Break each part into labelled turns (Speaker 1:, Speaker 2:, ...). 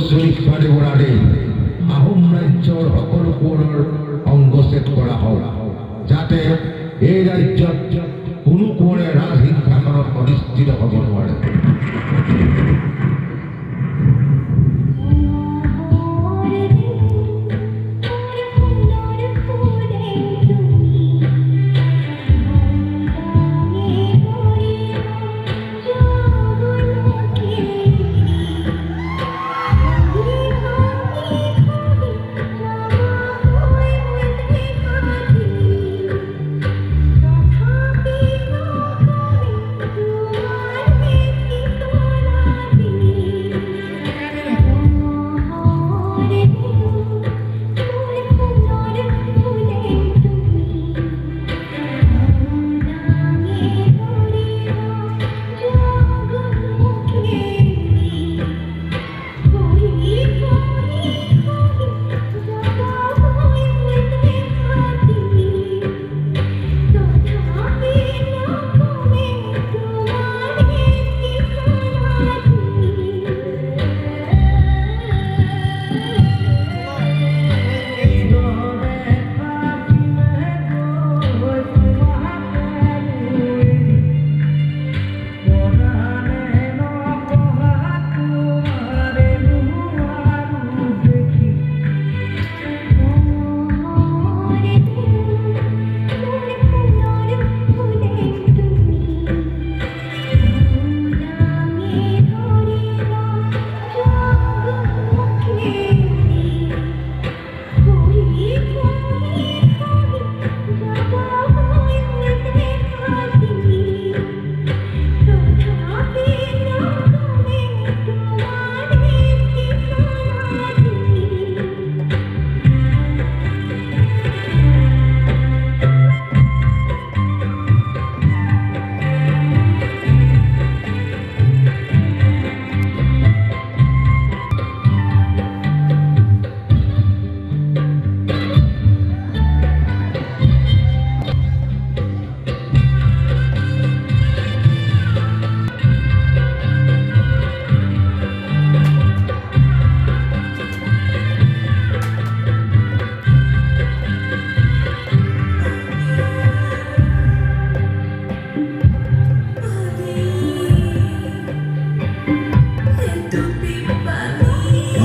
Speaker 1: শ্রমিকবাদী বৰাদে আহোম ৰাজ্যৰ সকলো কোণৰ অংগছেদ কৰা হওক, যাতে এই ৰাজ্যত কোনো কোণে ৰাজহিংসাখনত অধিষ্ঠিত হ'ব নোৱাৰে।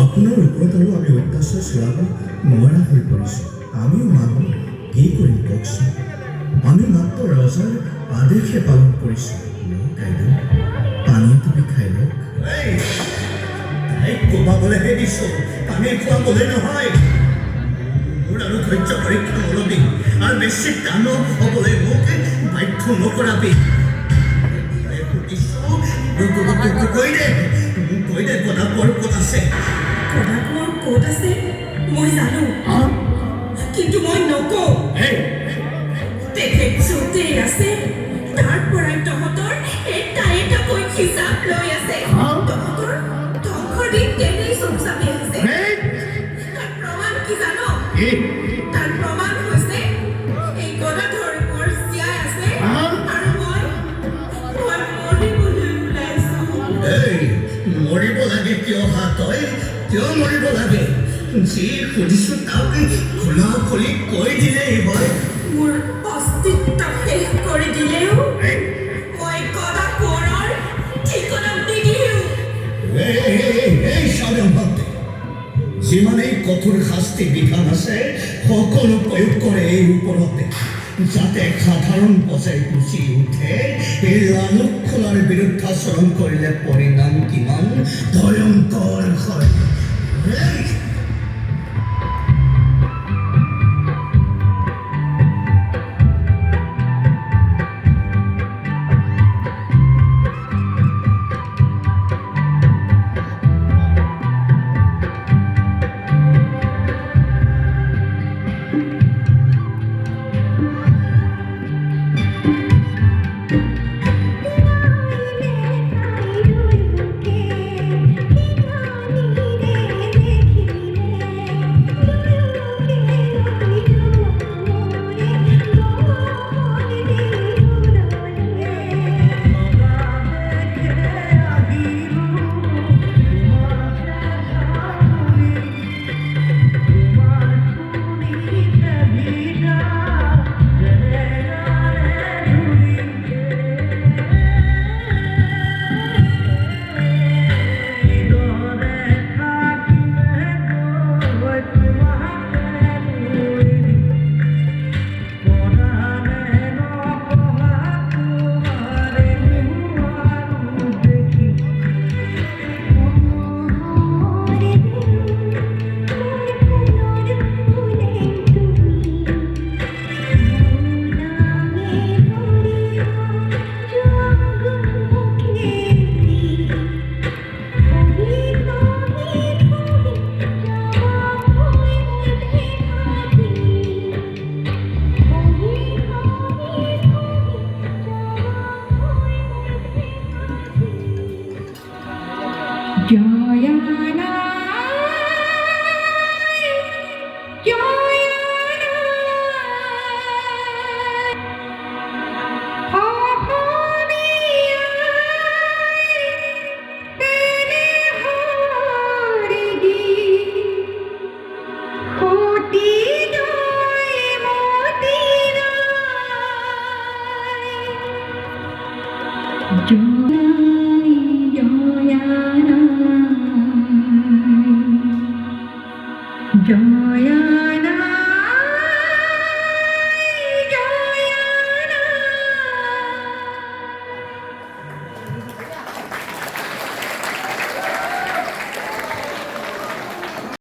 Speaker 2: আপোনাৰ ওপৰত আৰু আমি অত্যাচাৰ চলাব নোৱাৰা হৈ পৰিছোঁ। আমিও মানুহ, কি কৰিম কওকচোন? আমি মাত্ৰ ৰজাৰ আদেশে পালন কৰিছোঁ। কাইদেউ, পানী তুমি খাই লওক। তাইক কোবাবলৈহে দিছোঁ, পানী খোৱাবলৈ নহয়। মোৰ আৰু ধৈৰ্য পৰীক্ষা নলবি আৰু বেছি দানৱ হ'বলৈ মোক বাধ্য নকৰাবি। কৈ দে গদাপৰ ক'ত আছে?
Speaker 3: গদাপৰ ক'ত আছে মই জানো, কিন্তু মই নকওঁ। তেখেত য'তেই আছে তাৰ পৰাই তহঁতৰ এটা এটাকৈ হিচাপ লৈ আছে। তহঁতৰ ধ্বংসৰ দিন তেনেই চকু চাপি আহিছে। তাৰ প্ৰমাণ কি জানো? তাৰ প্ৰমাণ হৈছে এই গদাধৰ মোৰ জীয়াই আছে আৰু মই মৰিবলৈ ওলাইছোঁ।
Speaker 2: মৰিব লাগে কিয় তই? কিয় মৰিব লাগে? যি সুধিছোঁ তাক খোলা খুলি কৈ দিলেই হয়।
Speaker 3: মোৰ অস্তিত্ব শেষ কৰি দিলেও মই গদাপৰৰ ঠিকনা নিদিওঁ।
Speaker 2: এই স্বয়ং ভক্তি, যিমানেই কঠোৰ শাস্তি বিধান আছে সকলো প্ৰয়োগ কৰে এই ওপৰতে, যাতে সাধাৰণ প্ৰজাই গুচি উঠে এই লালুক খোলাৰ বিৰুদ্ধাচৰণ কৰিলে পৰিণাম কিমান ভয়ংকৰ হয়।
Speaker 4: জয়